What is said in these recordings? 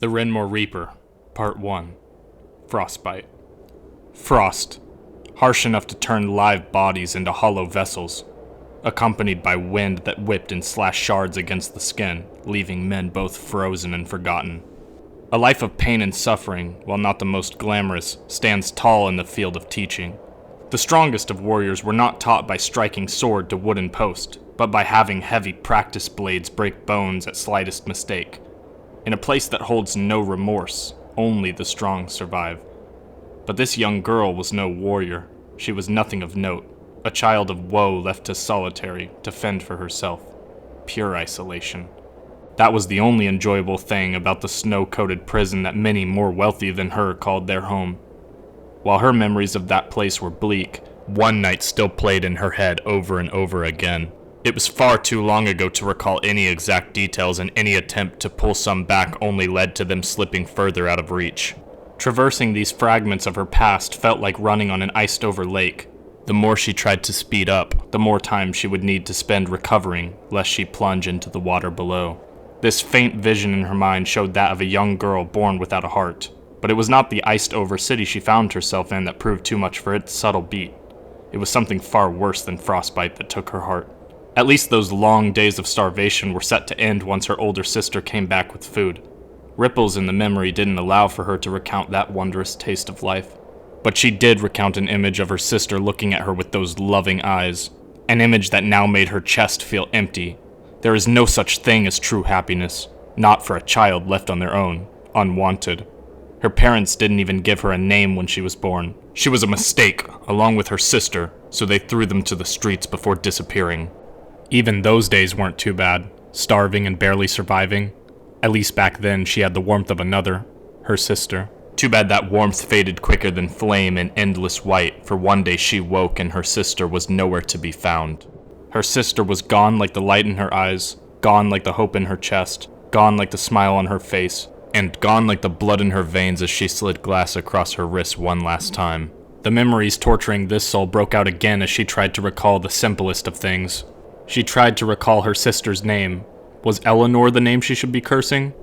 The Renmore Reaper, Part 1. Frostbite. Frost, harsh enough to turn live bodies into hollow vessels, accompanied by wind that whipped and slashed shards against the skin, leaving men both frozen and forgotten. A life of pain and suffering, while not the most glamorous, stands tall in the field of teaching. The strongest of warriors were not taught by striking sword to wooden post, but by having heavy practice blades break bones at slightest mistake. In a place that holds no remorse, only the strong survive. But this young girl was no warrior. She was nothing of note, a child of woe left to solitary to fend for herself. Pure isolation. That was the only enjoyable thing about the snow-coated prison that many more wealthy than her called their home. While her memories of that place were bleak, one night still played in her head over and over again. It was far too long ago to recall any exact details, and any attempt to pull some back only led to them slipping further out of reach. Traversing these fragments of her past felt like running on an iced-over lake. The more she tried to speed up, the more time she would need to spend recovering, lest she plunge into the water below. This faint vision in her mind showed that of a young girl born without a heart. But it was not the iced-over city she found herself in that proved too much for its subtle beat. It was something far worse than frostbite that took her heart. At least those long days of starvation were set to end once her older sister came back with food. Ripples in the memory didn't allow for her to recount that wondrous taste of life. But she did recount an image of her sister looking at her with those loving eyes. An image that now made her chest feel empty. There is no such thing as true happiness. Not for a child left on their own, unwanted. Her parents didn't even give her a name when she was born. She was a mistake, along with her sister, so they threw them to the streets before disappearing. Even those days weren't too bad, starving and barely surviving. At least back then she had the warmth of another, her sister. Too bad that warmth faded quicker than flame in endless white, for one day she woke and her sister was nowhere to be found. Her sister was gone like the light in her eyes, gone like the hope in her chest, gone like the smile on her face, and gone like the blood in her veins as she slid glass across her wrist one last time. The memories torturing this soul broke out again as she tried to recall the simplest of things. She tried to recall her sister's name. Was Eleanor the name she should be cursing?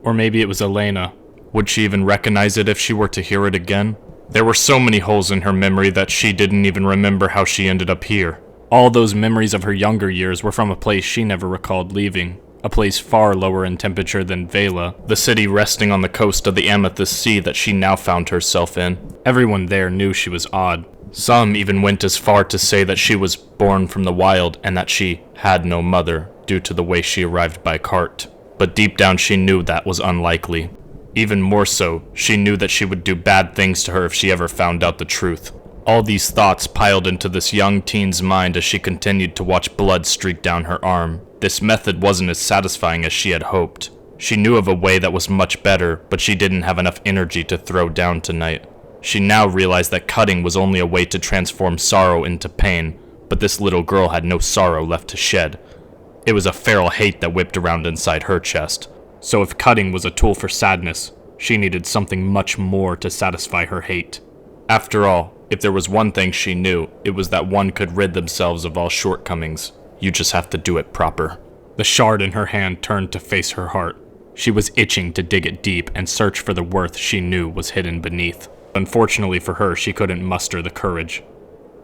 Or maybe it was Elena. Would she even recognize it if she were to hear it again? There were so many holes in her memory that she didn't even remember how she ended up here. All those memories of her younger years were from a place she never recalled leaving. A place far lower in temperature than Vela, the city resting on the coast of the Amethyst Sea that she now found herself in. Everyone there knew she was odd. Some even went as far to say that she was born from the wild and that she had no mother due to the way she arrived by cart. But deep down she knew that was unlikely. Even more so, she knew that she would do bad things to her if she ever found out the truth. All these thoughts piled into this young teen's mind as she continued to watch blood streak down her arm. This method wasn't as satisfying as she had hoped. She knew of a way that was much better, but she didn't have enough energy to throw down tonight. She now realized that cutting was only a way to transform sorrow into pain, but this little girl had no sorrow left to shed. It was a feral hate that whipped around inside her chest. So if cutting was a tool for sadness, she needed something much more to satisfy her hate. After all, if there was one thing she knew, it was that one could rid themselves of all shortcomings. You just have to do it proper. The shard in her hand turned to face her heart. She was itching to dig it deep and search for the worth she knew was hidden beneath. Unfortunately for her, she couldn't muster the courage.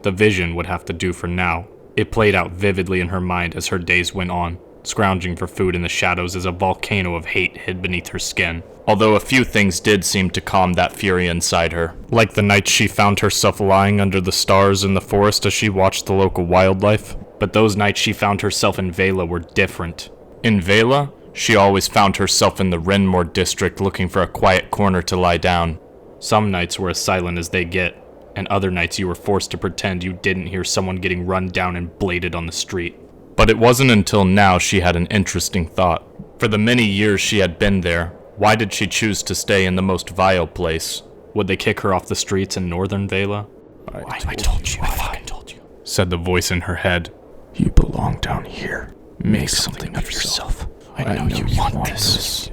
The vision would have to do for now. It played out vividly in her mind as her days went on, scrounging for food in the shadows as a volcano of hate hid beneath her skin. Although a few things did seem to calm that fury inside her. Like the nights she found herself lying under the stars in the forest as she watched the local wildlife. But those nights she found herself in Vela were different. In Vela, she always found herself in the Renmore district looking for a quiet corner to lie down. Some nights were as silent as they get, and other nights you were forced to pretend you didn't hear someone getting run down and bladed on the street. But it wasn't until now she had an interesting thought. For the many years she had been there, why did she choose to stay in the most vile place? Would they kick her off the streets in northern Vela? I told you, said the voice in her head. You belong down here. Make something of yourself. I know you want this.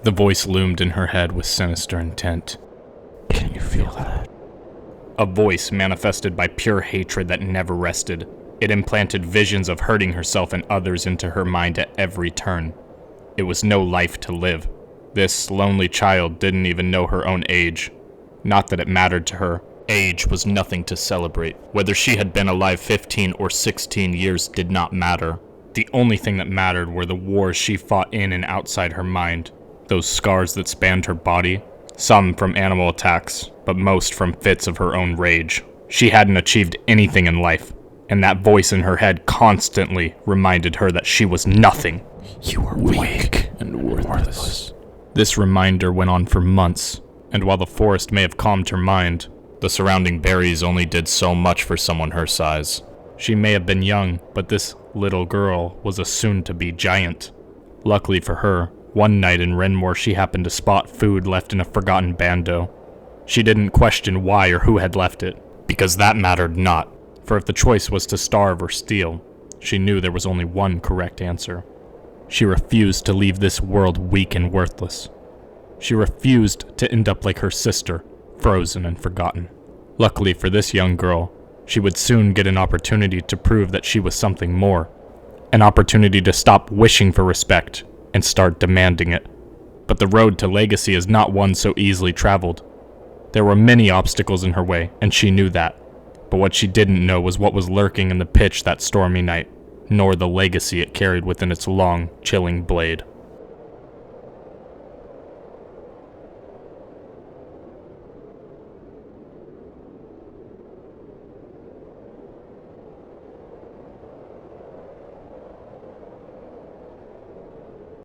The voice loomed in her head with sinister intent. Can you feel that? A voice manifested by pure hatred that never rested. It implanted visions of hurting herself and others into her mind at every turn. It was no life to live. This lonely child didn't even know her own age. Not that it mattered to her. Age was nothing to celebrate. Whether she had been alive 15 or 16 years did not matter. The only thing that mattered were the wars she fought in and outside her mind. Those scars that spanned her body, some from animal attacks, but most from fits of her own rage. She hadn't achieved anything in life, and that voice in her head constantly reminded her that she was nothing. You are weak and worthless. This reminder went on for months, and while the forest may have calmed her mind, the surrounding berries only did so much for someone her size. She may have been young, but this little girl was a soon-to-be giant. Luckily for her, one night in Renmore she happened to spot food left in a forgotten bando. She didn't question why or who had left it, because that mattered not, for if the choice was to starve or steal, she knew there was only one correct answer. She refused to leave this world weak and worthless. She refused to end up like her sister, frozen and forgotten. Luckily for this young girl, she would soon get an opportunity to prove that she was something more. An opportunity to stop wishing for respect and start demanding it. But the road to legacy is not one so easily traveled. There were many obstacles in her way, and she knew that. But what she didn't know was what was lurking in the pitch that stormy night, nor the legacy it carried within its long, chilling blade.